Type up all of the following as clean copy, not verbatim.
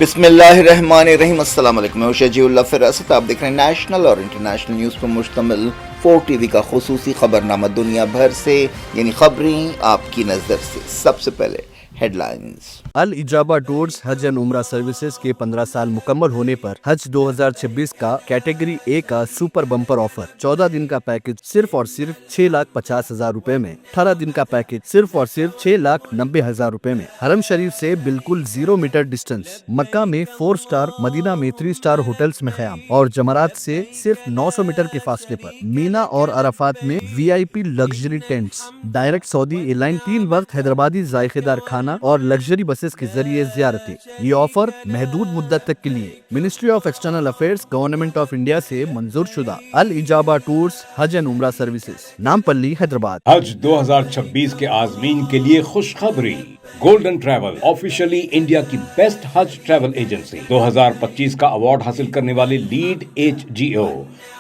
بسم اللہ الرحمن الرحیم۔ السلام علیکم، میں شجیع اللہ فراست۔ آپ دیکھ رہے ہیں نیشنل اور انٹرنیشنل نیوز پر مشتمل 4 ٹی وی کا خصوصی خبرنامہ دنیا بھر سے، یعنی خبریں آپ کی نظر سے۔ سب سے پہلے ہیڈ لائنز۔ الاجابہ tours Hajj and Umrah services کے 15 سال مکمل ہونے پر حج 2026 کا کیٹیگری اے کا سپر بمپر آفر 14 دن کا پیکج صرف اور صرف 6,50,000 روپے میں، 18 دن کا پیکج صرف اور صرف 6,90,000 روپے میں۔ حرم شریف سے بالکل 0 میٹر ڈسٹنس، مکہ میں 4 سٹار، مدینہ میں 3 سٹار ہوٹلز میں قیام، اور جمرات سے صرف 900 میٹر کے فاصلے پر مینا اور عرفات میں VIP لگژری ٹینٹس۔ ڈائریکٹ سعودی ایئر لائن 3 وقت حیدرآبادی ذائقے دار کھانا اور لگژری بسز کے ذریعے زیارتیں۔ یہ آفر محدود مدت تک کے لیے ministry of external affairs government of India سے منظور شدہ۔ الاجابہ tours Hajj and Umrah services, Nampally, Hyderabad. حج 2026 کے عازمین کے لیے خوشخبری۔ گولڈن ٹریول آفیشلی انڈیا کی بیسٹ حج ٹریول ایجنسی 2025 کا ایوارڈ حاصل کرنے والے لیڈ HGO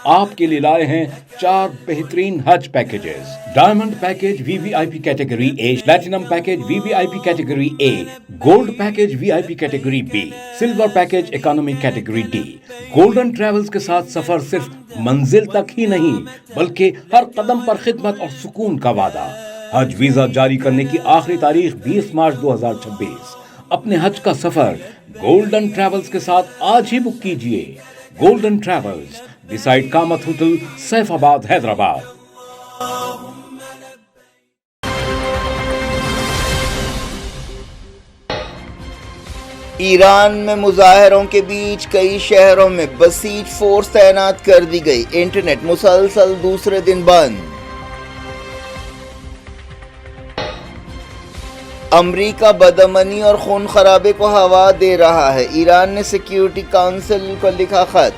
آپ کے لیے لائے ہیں 4 بہترین Hajj packages. Diamond package VVIP category A، platinum package VVIP category A، gold package VIP category B، silver package economy category D۔ Golden travels کے ساتھ سفر صرف منزل تک ہی نہیں بلکہ ہر قدم پر خدمت اور سکون کا وعدہ۔ حج ویزا جاری کرنے کی آخری تاریخ 20 مارچ 2026۔ اپنے حج کا سفر گولڈن ٹریولز کے ساتھ آج ہی بک کیجئے۔ گولڈن ٹریولز، ڈیسائیڈ کامت ہوٹل، سیف آباد، حیدرآباد۔ ایران میں مظاہروں کے بیچ کئی شہروں میں بسیج فورس تعینات کر دی گئی۔ انٹرنیٹ مسلسل دوسرے دن بند۔ امریکہ بدامنی اور خون خرابے کو ہوا دے رہا ہے۔ ایران نے سیکیورٹی کونسل کو لکھا خط۔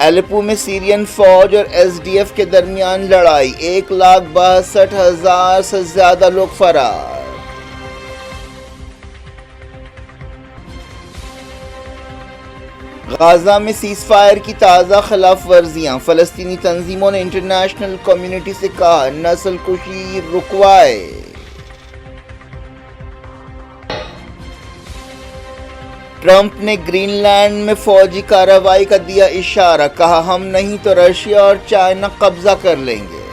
الیپو میں سیرین فوج اور SDF کے درمیان لڑائی، 1,62,000 سے زیادہ لوگ فرار۔ غزہ میں سیز فائر کی تازہ خلاف ورزیاں، فلسطینی تنظیموں نے انٹرنیشنل کمیونٹی سے کہا نسل کشی رکوائے۔ ٹرمپ نے گرین لینڈ میں فوجی کارروائی کا دیا اشارہ، کہا ہم نہیں تو رشیا اور چائنا قبضہ کر لیں گے۔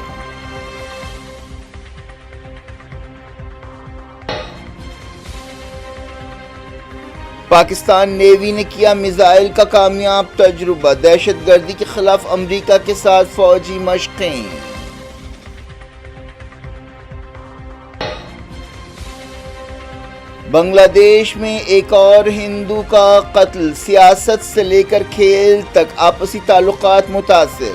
پاکستان نیوی نے کیا میزائل کا کامیاب تجربہ، دہشت گردی کے خلاف امریکہ کے ساتھ فوجی مشقیں۔ بنگلہ دیش میں ایک اور ہندو کا قتل، سیاست سے لے کر کھیل تک آپسی تعلقات متاثر۔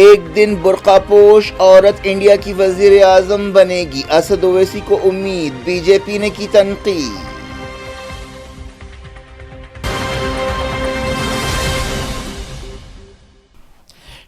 ایک دن برقع پوش عورت انڈیا کی وزیر اعظم بنے گی، اسد اویسی کو امید، BJP نے کی تنقید۔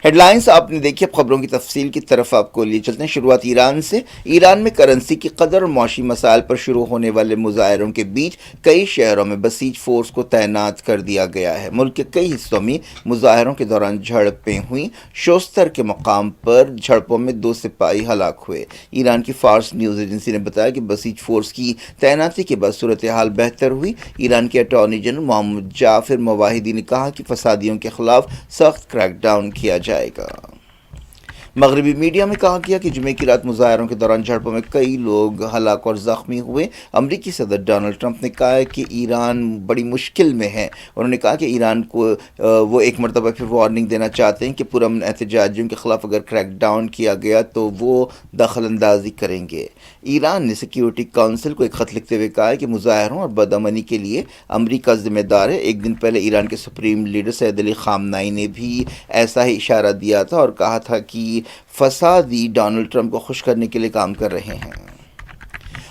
ہیڈ لائنز آپ نے دیکھی، اب خبروں کی تفصیل کی طرف آپ کو لیے چلتے ہیں۔ شروعات ایران سے۔ ایران میں کرنسی کی قدر اور معاشی مسائل پر شروع ہونے والے مظاہروں کے بیچ کئی شہروں میں بسیج فورس کو تعینات کر دیا گیا ہے۔ ملک کے کئی حصوں میں مظاہروں کے دوران جھڑپیں ہوئیں۔ شوستر کے مقام پر جھڑپوں میں 2 سپاہی ہلاک ہوئے۔ ایران کی فارس نیوز ایجنسی نے بتایا کہ بسیج فورس کی تعیناتی کے بعد صورتحال بہتر ہوئی۔ ایران کے اٹارنی جنرل محمد جعفر مواہدی نے کہا کہ فسادیوں کے خلاف سخت کریک ڈاؤن کیا جائے گا۔ مغربی میڈیا میں کہا گیا کہ جمعے کی رات مظاہروں کے دوران جھڑپوں میں کئی لوگ ہلاک اور زخمی ہوئے۔ امریکی صدر ڈونلڈ ٹرمپ نے کہا ہے کہ ایران بڑی مشکل میں ہے۔ انہوں نے کہا کہ ایران کو وہ ایک مرتبہ پھر وارننگ دینا چاہتے ہیں کہ پرامن احتجاجیوں کے خلاف اگر کریک ڈاؤن کیا گیا تو وہ دخل اندازی کریں گے۔ ایران نے سیکیورٹی کونسل کو ایک خط لکھتے ہوئے کہا ہے کہ مظاہروں اور بدامنی کے لیے امریکہ ذمہ دار ہے۔ ایک دن پہلے ایران کے سپریم لیڈر سید علی خامنائی نے بھی ایسا ہی اشارہ دیا تھا اور کہا تھا کہ فسادی ڈونلڈ ٹرمپ کو خوش کرنے کے لیے کام کر رہے ہیں۔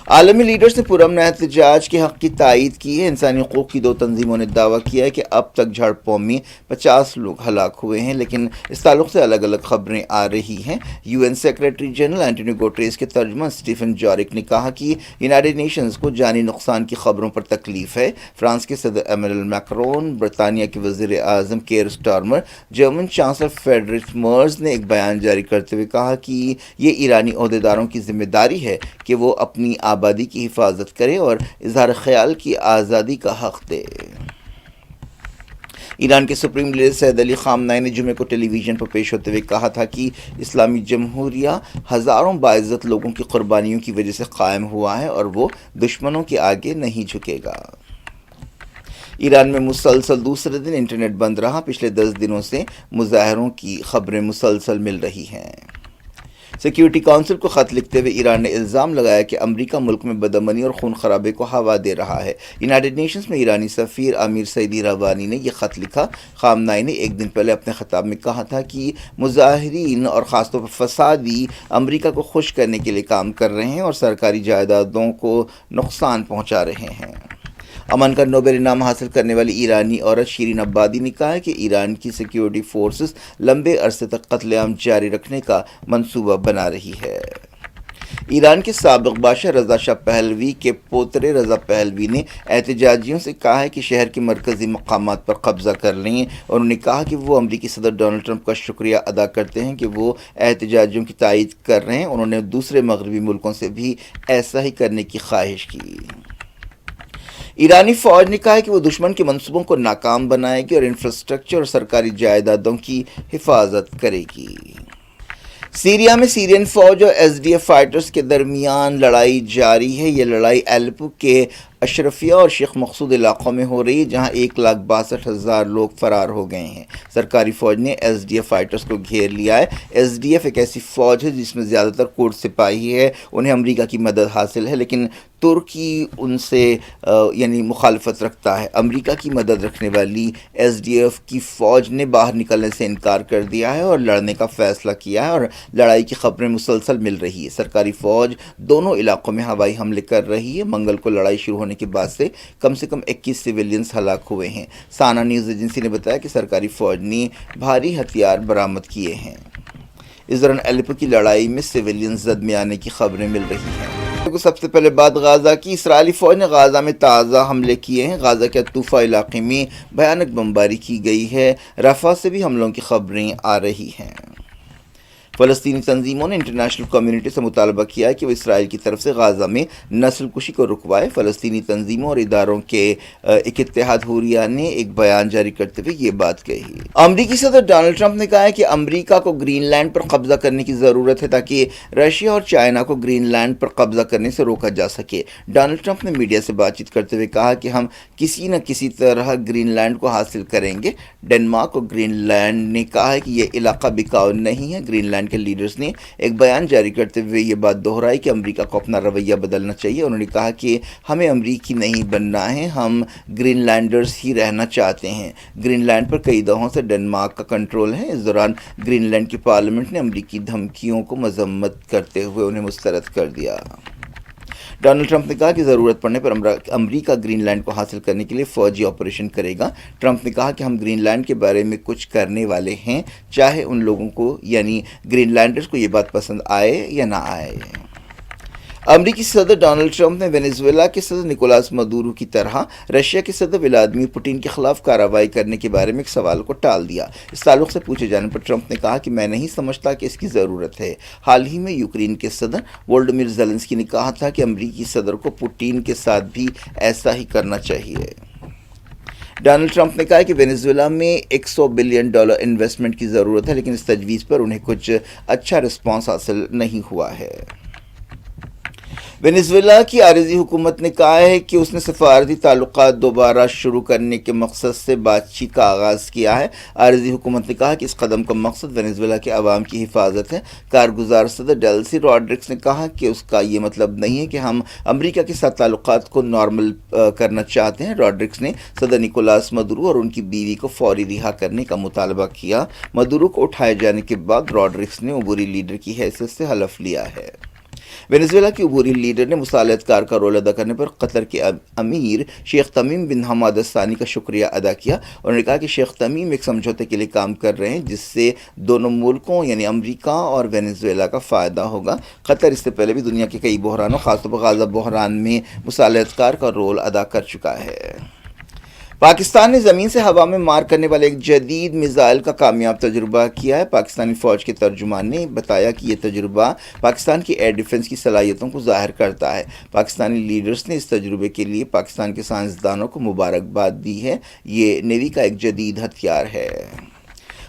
عالمی لیڈرز نے پرامن احتجاج کے حق کی تائید کی ہے۔ انسانی حقوق کی 2 تنظیموں نے دعویٰ کیا ہے کہ اب تک جھڑپوں میں 50 لوگ ہلاک ہوئے ہیں، لیکن اس تعلق سے الگ الگ خبریں آ رہی ہیں۔ UN secretary general Antonio Guterres کے ترجمان اسٹیفن جارک نے کہا کہ یونائیٹڈ نیشنز کو جانی نقصان کی خبروں پر تکلیف ہے۔ فرانس کے صدر ایمینوئل میکرون، برطانیہ کے وزیر اعظم Keir Starmer, German chancellor Friedrich Merz نے ایک بیان جاری کرتے ہوئے کہا کہ یہ ایرانی عہدیداروں کی ذمہ داری ہے کہ وہ اپنی آبادی کی حفاظت کرے اور اظہار خیال کی آزادی کا حق دے۔ ایران کے سپریم لیڈر سید علی خامنہئی نے جمعے کو ٹیلی ویژن پر پیش ہوتے ہوئے کہا تھا کہ اسلامی جمہوریہ ہزاروں باعزت لوگوں کی قربانیوں کی وجہ سے قائم ہوا ہے اور وہ دشمنوں کے آگے نہیں جھکے گا۔ ایران میں مسلسل دوسرے دن انٹرنیٹ بند رہا۔ پچھلے 10 دنوں سے مظاہروں کی خبریں مسلسل مل رہی ہیں۔ سیکیورٹی کونسل کو خط لکھتے ہوئے ایران نے الزام لگایا کہ امریکہ ملک میں بدامنی اور خون خرابے کو ہوا دے رہا ہے۔ یونائیٹڈ نیشنز میں ایرانی سفیر امیر سعیدی روانی نے یہ خط لکھا۔ خامنہئی نے ایک دن پہلے اپنے خطاب میں کہا تھا کہ مظاہرین اور خاص طور پر فسادی امریکہ کو خوش کرنے کے لیے کام کر رہے ہیں اور سرکاری جائیدادوں کو نقصان پہنچا رہے ہیں۔ امن کا نوبل انعام حاصل کرنے والی ایرانی عورت شیرین عبادی نے کہا ہے کہ ایران کی سیکیورٹی فورسز لمبے عرصے تک قتل عام جاری رکھنے کا منصوبہ بنا رہی ہے۔ ایران کے سابق بادشاہ رضا شاہ پہلوی کے پوترے رضا پہلوی نے احتجاجیوں سے کہا ہے کہ شہر کے مرکزی مقامات پر قبضہ کر لیں، اور انہوں نے کہا کہ وہ امریکی صدر ڈونلڈ ٹرمپ کا شکریہ ادا کرتے ہیں کہ وہ احتجاجیوں کی تائید کر رہے ہیں۔ انہوں نے دوسرے مغربی ملکوں سے بھی ایسا ہی کرنے کی خواہش کی۔ ایرانی فوج نے کہا ہے کہ وہ دشمن کے منصوبوں کو ناکام بنائے گی اور انفراسٹرکچر اور سرکاری جائیدادوں کی حفاظت کرے گی۔ سیریا میں سیرین فوج اور SDF فائٹرز کے درمیان لڑائی جاری ہے۔ یہ لڑائی الیپو کے اشرفیہ اور شیخ مقصود علاقوں میں ہو رہی ہے، جہاں 1,62,000 لوگ فرار ہو گئے ہیں۔ سرکاری فوج نے SDF فائٹرز کو گھیر لیا ہے۔ SDF ایک ایسی فوج ہے جس میں زیادہ تر کرد سپاہی ہے۔ انہیں امریکہ کی مدد حاصل ہے، لیکن ترکی ان سے مخالفت رکھتا ہے۔ امریکہ کی مدد رکھنے والی SDF کی فوج نے باہر نکلنے سے انکار کر دیا ہے اور لڑنے کا فیصلہ کیا ہے، اور لڑائی کی خبریں مسلسل مل رہی ہے۔ سرکاری فوج دونوں علاقوں میں ہوائی حملے کر رہی ہے۔ منگل کو لڑائی شروع ہونے کے بعد سے کم 21 سویلینز ہلاک ہوئے ہیں۔ سانا نیوز ایجنسی نے بتایا کہ سرکاری فوج نے بھاری ہتھیار برآمد کیے ہیں۔ اس دوران الیپو کی لڑائی میں سویلینز زخمی آنے کی خبریں مل رہی ہیں۔ سب سے پہلے بات غازہ کی۔ اسرائیلی فوج نے غازہ میں تازہ حملے کیے ہیں۔ غازہ کے طوفہ علاقے میں بھیانک بمباری کی گئی ہے۔ رفح سے بھی حملوں کی خبریں آ رہی ہیں۔ فلسطینی تنظیموں نے انٹرنیشنل کمیونٹی سے مطالبہ کیا ہے کہ وہ اسرائیل کی طرف سے غازہ میں نسل کشی کو رکوائے۔ فلسطینی تنظیموں اور اداروں کے ایک اتحاد حریہ نے ایک بیان جاری کرتے ہوئے یہ بات کہی۔ امریکی صدر ڈونلڈ ٹرمپ نے کہا ہے کہ امریکہ کو گرین لینڈ پر قبضہ کرنے کی ضرورت ہے تاکہ رشیا اور چائنا کو گرین لینڈ پر قبضہ کرنے سے روکا جا سکے۔ ڈونلڈ ٹرمپ نے میڈیا سے بات چیت کرتے ہوئے کہا کہ ہم کسی نہ کسی طرح گرین لینڈ کو حاصل کریں گے۔ ڈنمارک اور گرین لینڈ نے کہا ہے کہ یہ علاقہ بکاؤ نہیں ہے۔ گرین لینڈ کے لیڈرز نے ایک بیان جاری کرتے ہوئے یہ بات دہرائی کہ امریکہ کو اپنا رویہ بدلنا چاہیے۔ انہوں نے کہا کہ ہمیں امریکی نہیں بننا ہے، ہم گرین لینڈرز ہی رہنا چاہتے ہیں۔ گرین لینڈ پر کئی دہوں سے ڈنمارک کا کنٹرول ہے۔ اس دوران گرین لینڈ کی پارلیمنٹ نے امریکی دھمکیوں کو مذمت کرتے ہوئے انہیں مسترد کر دیا۔ ڈونلڈ ٹرمپ نے کہا کہ ضرورت پڑنے پر امریکہ گرین لینڈ کو حاصل کرنے کے لیے فوجی آپریشن کرے گا۔ ٹرمپ نے کہا کہ ہم گرین لینڈ کے بارے میں کچھ کرنے والے ہیں، چاہے ان لوگوں کو گرین لینڈرز کو یہ بات پسند آئے یا نہ آئے۔ امریکی صدر ڈونلڈ ٹرمپ نے وینیزویلا کے صدر نکولاس مدورو کی طرح رشیا کے صدر ولادیمیر پوٹین کے خلاف کارروائی کرنے کے بارے میں ایک سوال کو ٹال دیا۔ اس تعلق سے پوچھے جانے پر ٹرمپ نے کہا کہ میں نہیں سمجھتا کہ اس کی ضرورت ہے۔ حال ہی میں یوکرین کے صدر وولڈیمیر زیلنسکی نے کہا تھا کہ امریکی صدر کو پوٹین کے ساتھ بھی ایسا ہی کرنا چاہیے۔ ڈونلڈ ٹرمپ نے کہا کہ وینیزویلا میں $100 بلین انویسٹمنٹ کی ضرورت ہے، لیکن اس تجویز پر انہیں کچھ اچھا رسپانس حاصل نہیں ہوا ہے۔ وینیزویلا کی عارضی حکومت نے کہا ہے کہ اس نے سفارتی تعلقات دوبارہ شروع کرنے کے مقصد سے بات چیت کا آغاز کیا ہے۔ عارضی حکومت نے کہا کہ اس قدم کا مقصد وینیزویلا کے عوام کی حفاظت ہے۔ کارگزار صدر ڈیلسی روڈرگز نے کہا کہ اس کا یہ مطلب نہیں ہے کہ ہم امریکہ کے ساتھ تعلقات کو نارمل کرنا چاہتے ہیں۔ روڈرگز نے صدر نکولاس مدورو اور ان کی بیوی کو فوری رہا کرنے کا مطالبہ کیا۔ مدورو کو اٹھائے جانے کے بعد روڈرگز نے عبوری لیڈر کی حیثیت سے حلف لیا ہے۔ وینزویلا کے عبوری لیڈر نے مصالحت کار کا رول ادا کرنے پر قطر کے امیر شیخ تمیم بن حماد الثانی کا شکریہ ادا کیا. انہوں نے کہا کہ شیخ تمیم ایک سمجھوتے کے لیے کام کر رہے ہیں جس سے دونوں ملکوں یعنی امریکہ اور وینزویلا کا فائدہ ہوگا. قطر اس سے پہلے بھی دنیا کے کئی بحرانوں خاص طور پر غزہ بحران میں مصالحت کار کا رول ادا کر چکا ہے. پاکستان نے زمین سے ہوا میں مار کرنے والے ایک جدید میزائل کا کامیاب تجربہ کیا ہے. پاکستانی فوج کے ترجمان نے بتایا کہ یہ تجربہ پاکستان کی ایئر ڈیفنس کی صلاحیتوں کو ظاہر کرتا ہے. پاکستانی لیڈرز نے اس تجربے کے لیے پاکستان کے سائنسدانوں کو مبارکباد دی ہے. یہ نیوی کا ایک جدید ہتھیار ہے.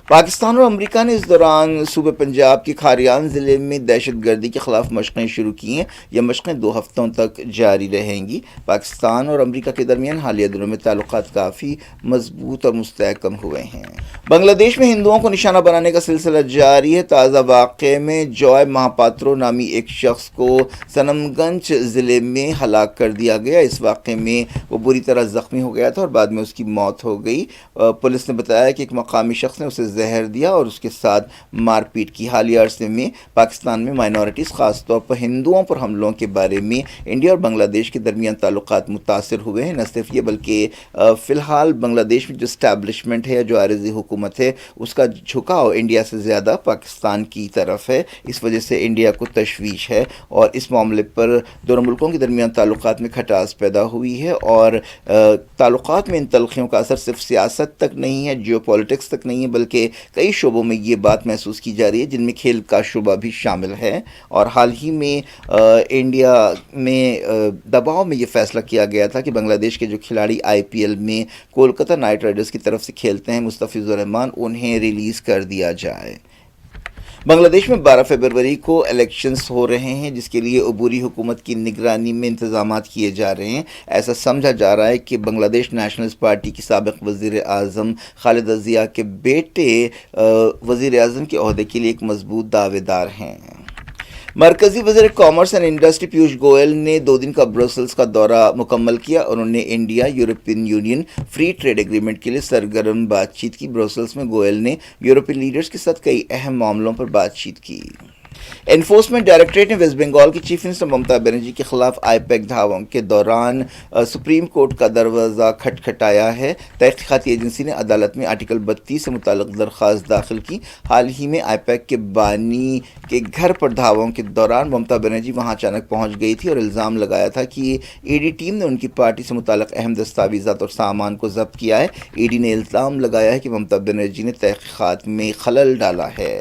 پاکستان اور امریکہ نے اس دوران صوبہ پنجاب کے کھاریان ضلع میں دہشت گردی کے خلاف مشقیں شروع کی ہیں. یہ مشقیں 2 ہفتوں تک جاری رہیں گی. پاکستان اور امریکہ کے درمیان حالیہ دنوں میں تعلقات کافی مضبوط اور مستحکم ہوئے ہیں. بنگلہ دیش میں ہندوؤں کو نشانہ بنانے کا سلسلہ جاری ہے. تازہ واقعے میں جوائے مہاپاترو نامی ایک شخص کو سنم گنج ضلع میں ہلاک کر دیا گیا. اس واقعے میں وہ بری طرح زخمی ہو گیا تھا اور بعد میں اس کی موت ہو گئی. پولیس نے بتایا کہ ایک مقامی شخص نے اسے زہر دیا اور اس کے ساتھ مار پیٹ کی. حالیہ عرصے میں پاکستان میں مائنورٹیز خاص طور پر ہندوؤں پر حملوں کے بارے میں انڈیا اور بنگلہ دیش کے درمیان تعلقات متاثر ہوئے ہیں. نہ صرف یہ بلکہ فی الحال بنگلہ دیش میں جو اسٹیبلشمنٹ ہے جو عارضی حکومت ہے اس کا جھکاؤ انڈیا سے زیادہ پاکستان کی طرف ہے. اس وجہ سے انڈیا کو تشویش ہے اور اس معاملے پر دونوں ملکوں کے درمیان تعلقات میں کھٹاس پیدا ہوئی ہے. اور تعلقات میں ان تلخیوں کا اثر صرف سیاست تک نہیں ہے, جیو پولیٹکس تک نہیں ہے, بلکہ کئی شعبوں میں یہ بات محسوس کی جا رہی ہے جن میں کھیل کا شعبہ بھی شامل ہے. اور حال ہی میں انڈیا میں دباؤ میں یہ فیصلہ کیا گیا تھا کہ بنگلہ دیش کے جو کھلاڑی IPL میں کولکتہ نائٹ رائڈرز کی طرف سے کھیلتے ہیں مستفیض الرحمان, انہیں ریلیز کر دیا جائے. بنگلہ دیش میں 12 فروری کو الیکشنز ہو رہے ہیں جس کے لیے عبوری حکومت کی نگرانی میں انتظامات کیے جا رہے ہیں. ایسا سمجھا جا رہا ہے کہ بنگلہ دیش نیشنلز پارٹی کی سابق وزیر اعظم خالدہ ضیاء کے بیٹے وزیر اعظم کے عہدے کے لیے ایک مضبوط دعوے دار ہیں. مرکزی وزیر commerce and industry Piyush Goyal نے 2 دن کا برسلز کا دورہ مکمل کیا. انہوں نے India European union free trade agreement کے لیے سرگرم بات چیت کی. برسلز میں گوئل نے یورپی لیڈرز کے ساتھ کئی اہم معاملوں پر بات چیت کی. انفورسمنٹ ڈائریکٹریٹ نے ویسٹ بنگال کی چیف منسٹر ممتا بنرجی کے خلاف IPAC دھاووں کے دوران سپریم کورٹ کا دروازہ کھٹکھٹایا ہے. تحقیقاتی ایجنسی نے عدالت میں آرٹیکل 32 سے متعلق درخواست داخل کی. حال ہی میں IPAC کے بانی کے گھر پر دھاووں کے دوران ممتا بنرجی وہاں اچانک پہنچ گئی تھی اور الزام لگایا تھا کہ ED ٹیم نے ان کی پارٹی سے متعلق اہم دستاویزات اور سامان کو ضبط کیا ہے. ED نے الزام لگایا ہے کہ ممتا بنرجی نے تحقیقات میں خلل ڈالا ہے.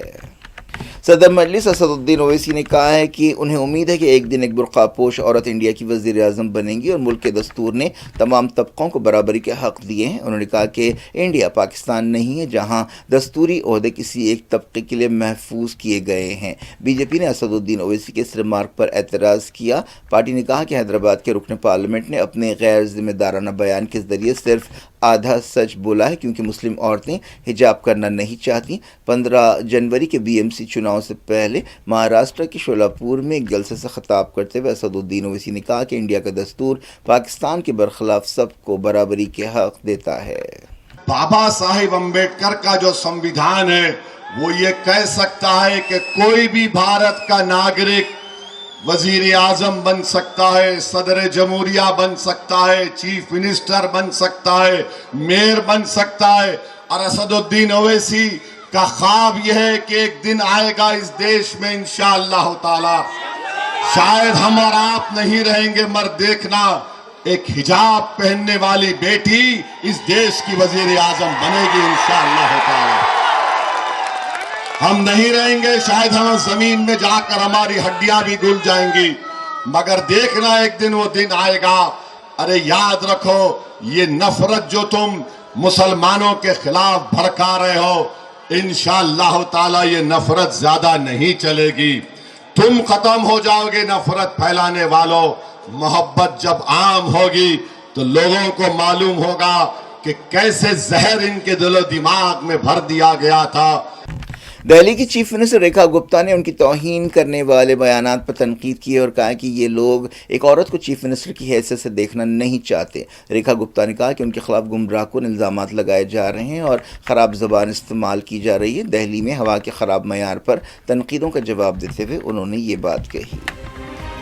صدر مجلس اسد الدین اویسی نے کہا ہے کہ انہیں امید ہے کہ ایک دن ایک برقع پوش عورت انڈیا کی وزیر اعظم بنے گی اور ملک کے دستور نے تمام طبقوں کو برابری کے حق دیے ہیں. انہوں نے کہا کہ انڈیا پاکستان نہیں ہے جہاں دستوری عہدے کسی ایک طبقے کے لیے محفوظ کیے گئے ہیں. BJP نے اسد الدین اویسی کے اس ریمارک پر اعتراض کیا. پارٹی نے کہا کہ حیدرآباد کے رکن پارلیمنٹ نے اپنے غیر ذمہ دارانہ بیان کے ذریعے صرف آدھا سچ بولا ہے کیونکہ مسلم عورتیں حجاب کرنا نہیں چاہتی. 15 جنوری کے BMC چناؤ سے پہلے مہاراشٹر کے شولاپور میں ایک جلسے سے خطاب کرتے ہوئے اسد الدین اویسی نے کہا کہ انڈیا کا دستور پاکستان کے برخلاف سب کو برابری کے حق دیتا ہے. بابا صاحب امبیڈکر کا جو سمویدھان ہے وہ یہ کہہ سکتا ہے کہ کوئی بھی بھارت کا ناگرک وزیر اعظم بن سکتا ہے, صدر جمہوریہ بن سکتا ہے, چیف منسٹر بن سکتا ہے, میئر بن سکتا ہے. اور اسد الدین اویسی کا خواب یہ ہے کہ ایک دن آئے گا اس دیش میں انشاءاللہ تعالی, شاید ہم اور آپ نہیں رہیں گے مر دیکھنا ایک حجاب پہننے والی بیٹی اس دیش کی وزیر اعظم بنے گی انشاءاللہ تعالی. ہم نہیں رہیں گے, شاید ہم زمین میں جا کر ہماری ہڈیاں بھی گل جائیں گی, مگر دیکھنا ایک دن وہ دن آئے گا. ارے یاد رکھو یہ نفرت جو تم مسلمانوں کے خلاف بھڑکا رہے ہو انشاءاللہ تعالی یہ نفرت زیادہ نہیں چلے گی. تم ختم ہو جاؤ گے نفرت پھیلانے والوں. محبت جب عام ہوگی تو لوگوں کو معلوم ہوگا کہ کیسے زہر ان کے دل و دماغ میں بھر دیا گیا تھا. دہلی کی چیف منسٹر ریکھا گپتا نے ان کی توہین کرنے والے بیانات پر تنقید کی اور کہا کہ یہ لوگ ایک عورت کو چیف منسٹر کی حیثیت سے دیکھنا نہیں چاہتے. ریکھا گپتا نے کہا کہ ان کے خلاف گمراہ کن الزامات لگائے جا رہے ہیں اور خراب زبان استعمال کی جا رہی ہے. دہلی میں ہوا کے خراب معیار پر تنقیدوں کا جواب دیتے ہوئے انہوں نے یہ بات کہی.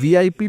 VIP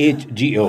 HGO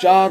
4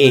A,